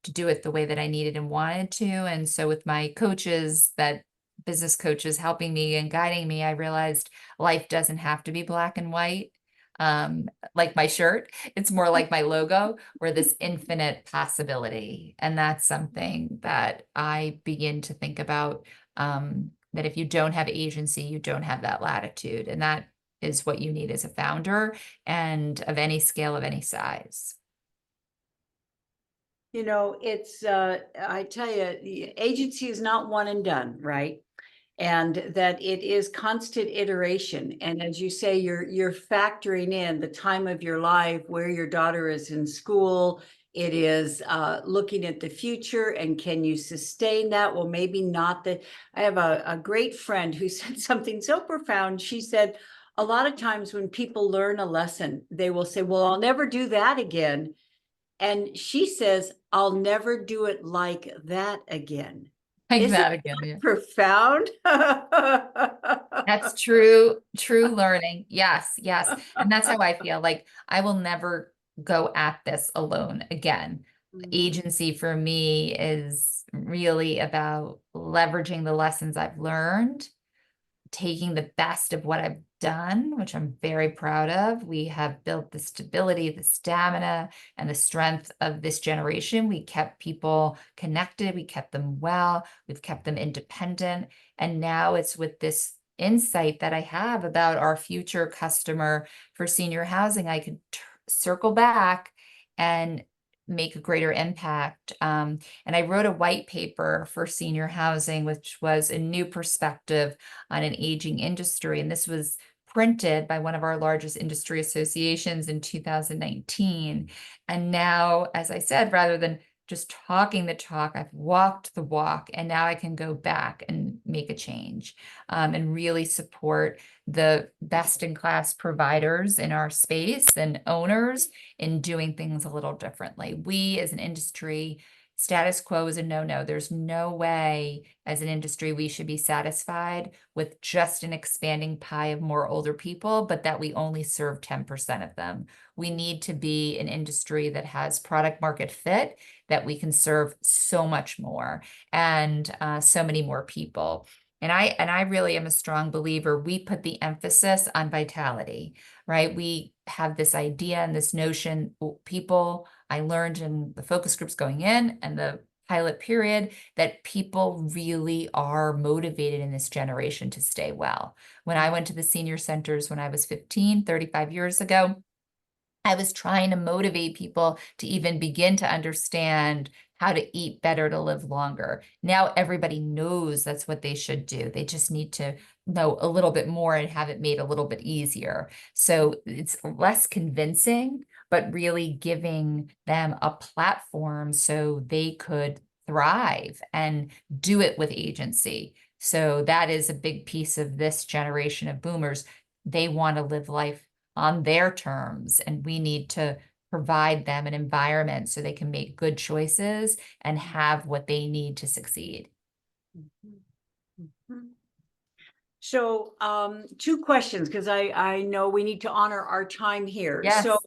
to do it the way that I needed and wanted to. And so with my coaches, that business coaches helping me and guiding me, I realized life doesn't have to be black and white. Like my shirt, it's more like my logo, where this infinite possibility. And that's something that I begin to think about, that if you don't have agency, you don't have that latitude. And that is what you need as a founder and of any scale, of any size. You know, I tell you, the agency is not one and done, right? And that it is constant iteration. And as you say, you're factoring in the time of your life, where your daughter is in school. It is looking at the future and can you sustain that? Well, maybe not. That I have a great friend who said something so profound. She said, a lot of times when people learn a lesson, they will say, well, I'll never do that again. And she says, I'll never do it like that again. like Isn't that again. Yeah. that profound? That's true learning. Yes, yes. And that's how I feel. Like I will never go at this alone again. Mhm. Agency for me is really about leveraging the lessons I've learned, taking the best of what I've done, which I'm very proud of. We have built the stability, the stamina, and the strength of this generation. We kept people connected, we kept them well, we've kept them independent. And now it's with this insight that I have about our future customer for senior housing, I could circle back and make a greater impact. And I wrote a white paper for senior housing, which was a new perspective on an aging industry. And this was printed by one of our largest industry associations in 2019. And now, as I said, rather than just talking the talk, I've walked the walk, and now I can go back and make a change, and really support the best in class providers in our space and owners in doing things a little differently. We as an industry, status quo is a no-no. There's no way as an industry we should be satisfied with just an expanding pie of more older people, but that we only serve 10% of them. We need to be an industry that has product market fit, that we can serve so much more and so many more people. And I really am a strong believer. We put the emphasis on vitality, right? We have this idea and this notion, people, I learned in the focus groups going in and the pilot period that people really are motivated in this generation to stay well. When I went to the senior centers when I was 15, 35 years ago, I was trying to motivate people to even begin to understand how to eat better to live longer. Now everybody knows that's what they should do. They just need to know a little bit more and have it made a little bit easier. So it's less convincing, but really giving them a platform so they could thrive and do it with agency. So that is a big piece of this generation of boomers. They want to live life on their terms, and we need to provide them an environment so they can make good choices and have what they need to succeed. Mhm. So, two questions, because I know we need to honor our time here. Yes. So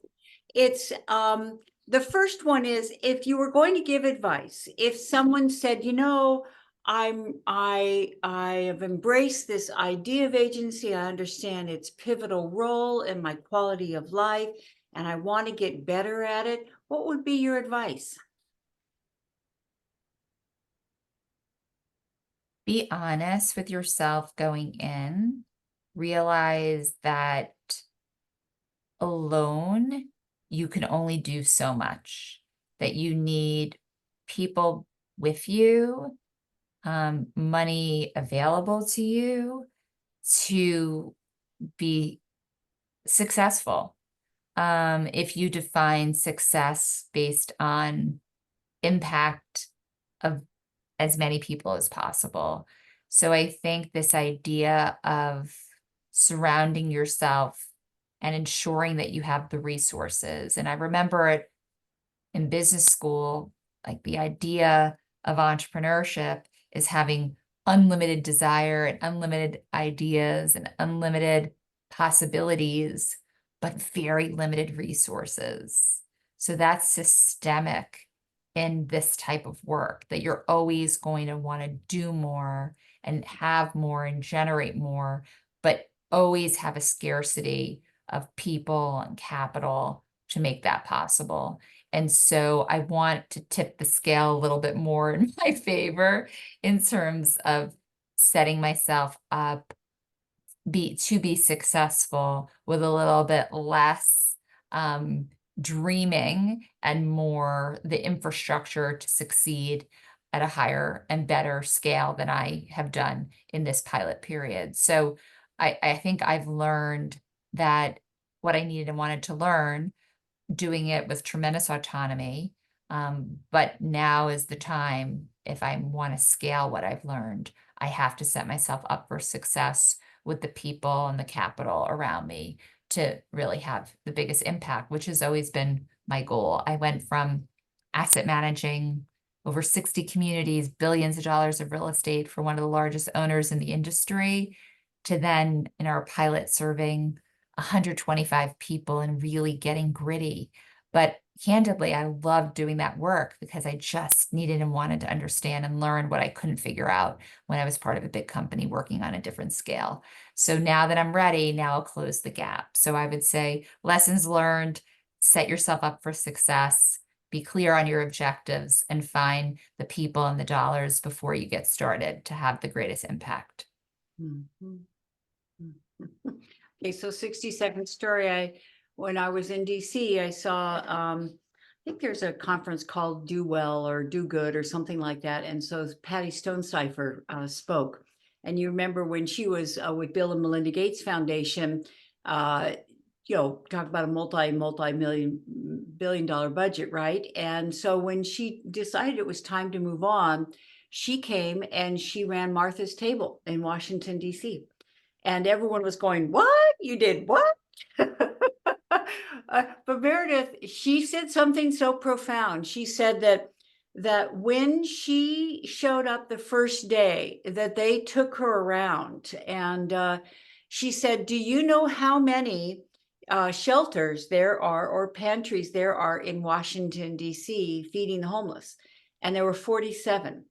it's, the first one is, if you were going to give advice, if someone said, I have embraced this idea of agency, I understand its pivotal role in my quality of life, and I want to get better at it, what would be your advice? Be honest with yourself going in. Realize that alone, you can only do so much, that you need people with you, money available to you to be successful. If you define success based on impact of as many people as possible. So I think this idea of surrounding yourself and ensuring that you have the resources. And I remember it in business school, like the idea of entrepreneurship is having unlimited desire and unlimited ideas and unlimited possibilities, but very limited resources. So that's systemic in this type of work, that you're always going to want to do more and have more and generate more, but always have a scarcity of people and capital to make that possible. And so I want to tip the scale a little bit more in my favor in terms of setting myself up to be successful with a little bit less dreaming and more the infrastructure to succeed at a higher and better scale than I have done in this pilot period. So I think I've learned that what I needed and wanted to learn, doing it with tremendous autonomy. But now is the time, if I want to scale what I've learned, I have to set myself up for success with the people and the capital around me to really have the biggest impact, which has always been my goal. I went from asset managing over 60 communities, billions of dollars of real estate for one of the largest owners in the industry, to then in our pilot serving 125 people and really getting gritty. But candidly, I loved doing that work because I just needed and wanted to understand and learn what I couldn't figure out when I was part of a big company working on a different scale. So now that I'm ready, now I'll close the gap. So I would say lessons learned, set yourself up for success, be clear on your objectives, and find the people and the dollars before you get started to have the greatest impact. Mhm. Okay, so 60-second story. When I was in DC, I saw, I think there's a conference called Do Well or Do Good or something like that. And so Patty Stonecipher spoke. And you remember when she was with Bill and Melinda Gates Foundation, talk about a multi-million billion-dollar budget, right? And so when she decided it was time to move on, she came and she ran Martha's Table in Washington, DC. And everyone was going, "What? You did what?" But Meredith, she said something so profound. She said that when she showed up the first day, that they took her around, and she said, "Do you know how many shelters there are or pantries there are in Washington, D.C. feeding the homeless?" And there were 47.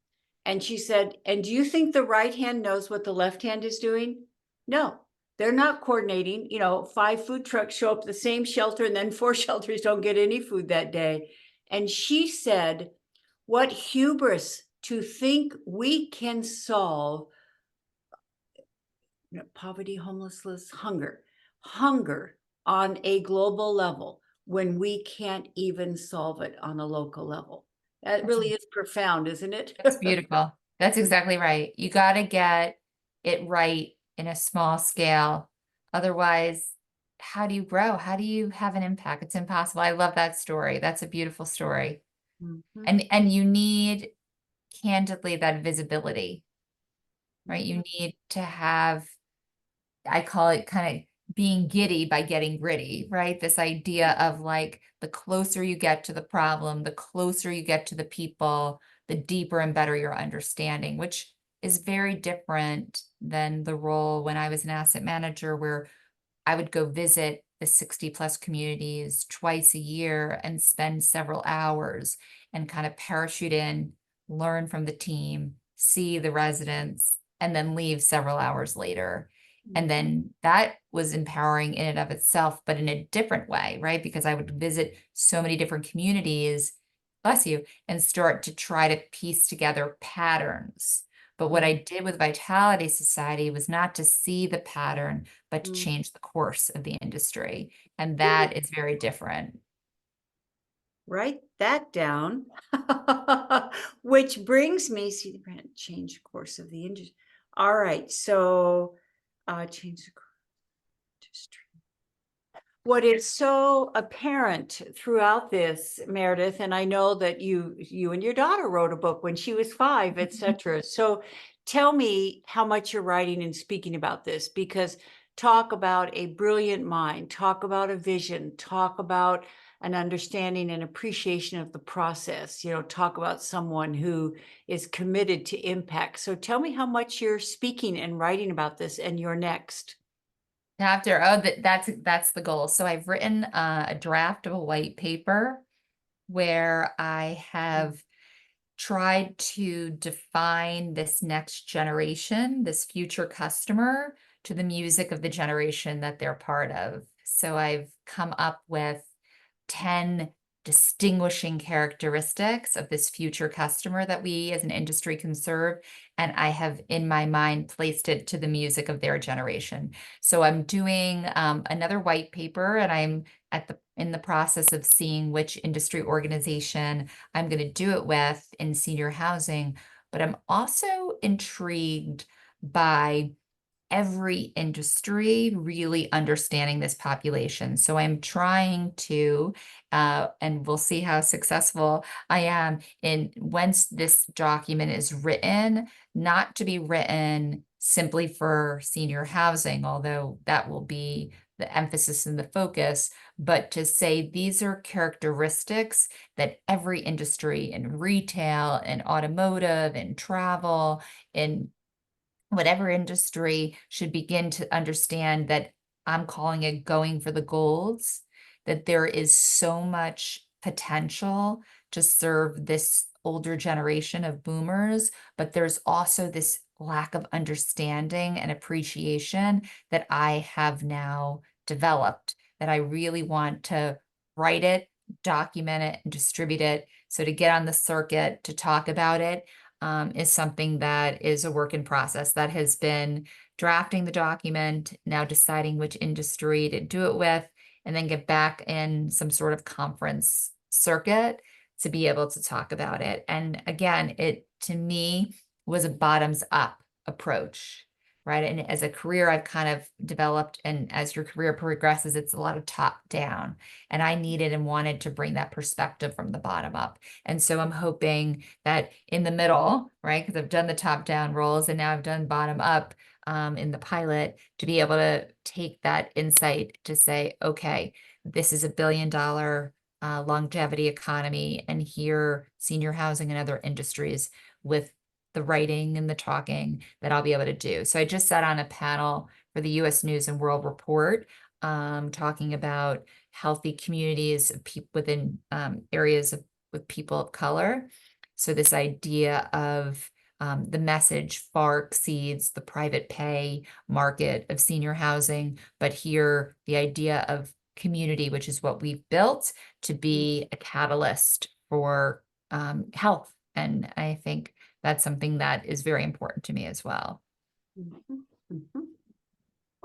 And she said, "And do you think the right hand knows what the left hand is doing? No, they're not coordinating. 5 food trucks show up at the same shelter and then 4 shelters don't get any food that day." And she said, "What hubris to think we can solve poverty, homelessness, hunger on a global level when we can't even solve it on a local level." That That's, really is profound, isn't it? that's beautiful. That's exactly right. You got to get it right in a small scale. Otherwise, how do you grow? How do you have an impact? It's impossible. I love that story. That's a beautiful story. Mhm, And you need candidly that visibility, right? You mhm, need to have, I call it kind of being giddy by getting gritty, right? This idea of like the closer you get to the problem, the closer you get to the people, the deeper and better your understanding, which is very different than the role when I was an asset manager, where I would go visit the 60 plus communities twice a year and spend several hours and kind of parachute in, learn from the team, see the residents, and then leave several hours later. And mhm, then that was empowering in and of itself, but in a different way, right? Because I would visit so many different communities, bless you, and start to try to piece together patterns. But what I did with Vitality Society was not to see the pattern, but to mhm. change the course of the industry. And that is very different. Write that down. Which brings me, see the grant change course of the industry. All right, so change the industry. What is so apparent throughout this, Meredith, and I know that you and your daughter wrote a book when she was 5, etc. So tell me how much you're writing and speaking about this, because talk about a brilliant mind, talk about a vision, talk about an understanding and appreciation of the process, talk about someone who is committed to impact. So tell me how much you're speaking and writing about this, and you're next. After, oh, that's the goal. So I've written a draft of a white paper where I have tried to define this next generation, this future customer, to the music of the generation that they're part of. So I've come up with 10 distinguishing characteristics of this future customer that we as an industry can serve. And I have in my mind placed it to the music of their generation. So I'm doing another white paper, and I'm in the process of seeing which industry organization I'm going to do it with in senior housing. But I'm also intrigued by every industry really understanding this population. So I'm trying to, and we'll see how successful I am in once this document is written, not to be written simply for senior housing, although that will be the emphasis and the focus, but to say these are characteristics that every industry in retail and automotive and travel and whatever industry should begin to understand that I'm calling it going for the golds, that there is so much potential to serve this older generation of boomers, but there's also this lack of understanding and appreciation that I have now developed that I really want to write it, document it, and distribute it. So to get on the circuit to talk about it is something that is a work in process that has been drafting the document, now deciding which industry to do it with, and then get back in some sort of conference circuit to be able to talk about it. And again, it to me was a bottoms up approach, right? And as a career, I've kind of developed, and as your career progresses, it's a lot of top down. And I needed and wanted to bring that perspective from the bottom up. And so I'm hoping that in the middle, right? Because I've done the top down roles and now I've done bottom up in the pilot to be able to take that insight to say, okay, this is $1 billion longevity economy, and here senior housing and other industries with the writing and the talking that I'll be able to do. So I just sat on a panel for the US News and World Report talking about healthy communities of within areas with people of color. So this idea of the message far exceeds the private pay market of senior housing, but here the idea of community, which is what we've built to be a catalyst for health. And I think that's something that is very important to me as well. Mhm, mhm.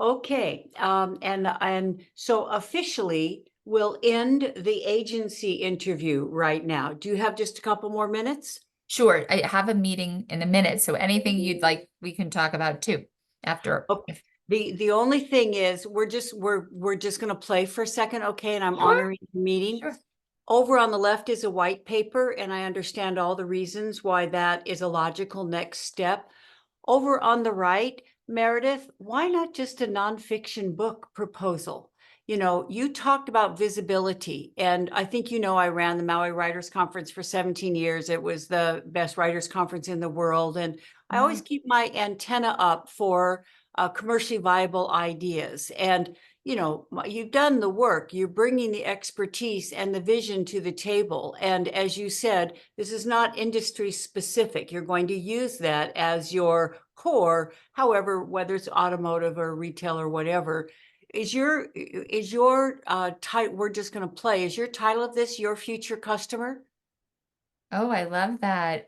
Okay, and so officially we'll end the agency interview right now. Do you have just a couple more minutes? Sure, I have a meeting in a minute, so anything you'd like, we can talk about too after. Okay. The only thing is we're just gonna play for a second, okay? And I'm Sure, honoring the meeting. sure. Over on the left is a white paper, and I understand all the reasons why that is a logical next step. Over on the right, Meredith, why not just a nonfiction book proposal? You know, you talked about visibility, and I think you know I ran the Maui Writers Conference for 17 years. It was the best writers conference in the world, and I always Wow. keep my antenna up for commercially viable ideas. And you know, you've done the work, you're bringing the expertise and the vision to the table. And as you said, this is not industry specific. You're going to use that as your core, however, whether it's automotive or retail or whatever. Is your title, we're just going to play, is your title of this Your Future Customer? Oh, I love that.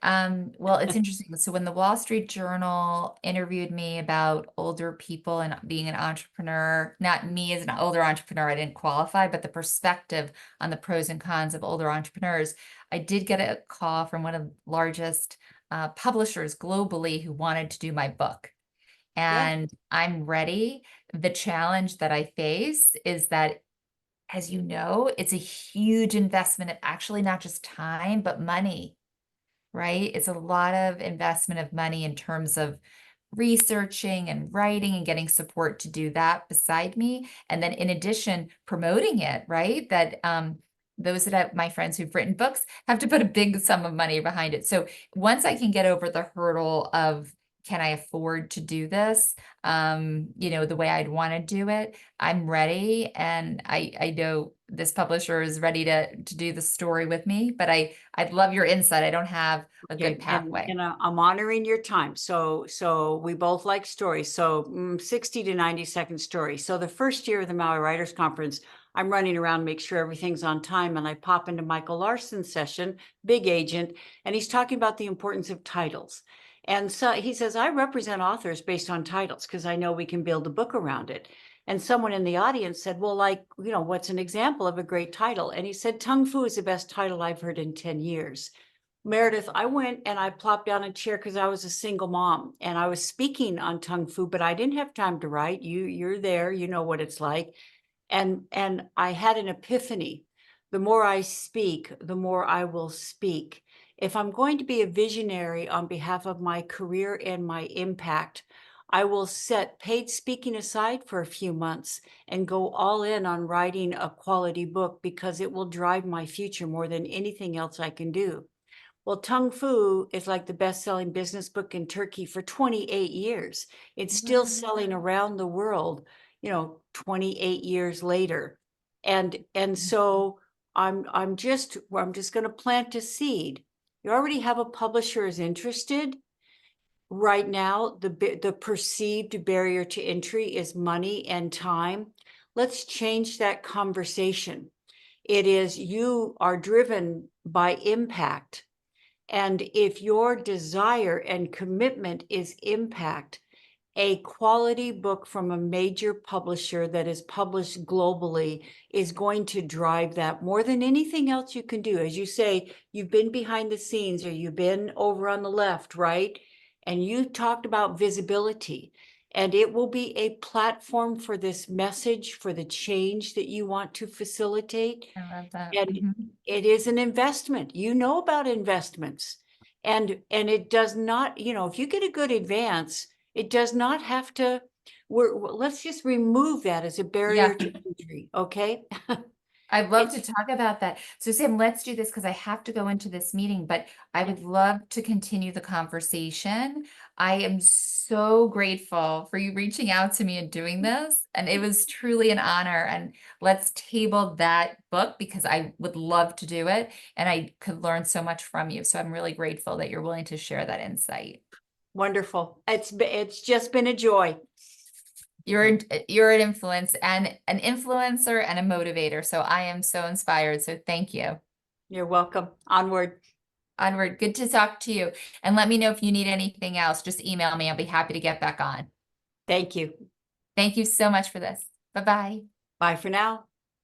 Well, it's interesting. So when the Wall Street Journal interviewed me about older people and being an entrepreneur, not me as an older entrepreneur, I didn't qualify, but the perspective on the pros and cons of older entrepreneurs, I did get a call from one of the largest publishers globally who wanted to do my book. Yeah. And I'm ready. The challenge that I face is that, as you know, it's a huge investment of actually not just time, but money, right? It's a lot of investment of money in terms of researching and writing and getting support to do that beside me. And then in addition, promoting it, right? That those that my friends who've written books have to put a big sum of money behind it. So once I can get over the hurdle of can I afford to do this, the way I'd want to do it, I'm ready. And I know this publisher is ready to do the story with me, but I'd love your insight. I don't have a good Okay, and pathway. I'm honoring your time. So we both like stories. So 60 to 90-second stories. So the first year of the Maui Writers Conference, I'm running around, make sure everything's on time, and I pop into Michael Larson's session, big agent, and he's talking about the importance of titles. And so he says, I represent authors based on titles because I know we can build a book around it. And someone in the audience said, well, like, what's an example of a great title? And he said, Tung Fu is the best title I've heard in 10 years. Meredith, I went and I plopped down a chair because I was a single mom and I was speaking on Tung Fu, but I didn't have time to write. You're there, you know what it's like. And I had an epiphany. The more I speak, the more I will speak. If I'm going to be a visionary on behalf of my career and my impact, I will set paid speaking aside for a few months and go all in on writing a quality book because it will drive my future more than anything else I can do. Well, Tung Fu is like the best-selling business book in Turkey for 28 years. It's still Wow. selling around the world, 28 years later. And so I'm just going to plant a seed. You already have a publisher is interested. Right now, the perceived barrier to entry is money and time. Let's change that conversation. It is you are driven by impact. And if your desire and commitment is impact, a quality book from a major publisher that is published globally is going to drive that more than anything else you can do. As you say, you've been behind the scenes or you've been over on the left, right? And you talked about visibility, and it will be a platform for this message, for the change that you want to facilitate. I love that. And it is an investment. You know about investments. And it does not, if you get a good advance, it does not have to, let's just remove that as a barrier to entry, okay? I'd love to talk about that. So Sam, let's do this because I have to go into this meeting, but I would love to continue the conversation. I am so grateful for you reaching out to me and doing this. And it was truly an honor. And let's table that book because I would love to do it. And I could learn so much from you. So I'm really grateful that you're willing to share that insight. Wonderful. It's just been a joy. You're an influence and an influencer and a motivator. So I am so inspired. So thank you. You're welcome. Onward. Onward. Good to talk to you. And let me know if you need anything else. Just email me. I'll be happy to get back on. Thank you. Thank you so much for this. Bye-bye. Bye for now.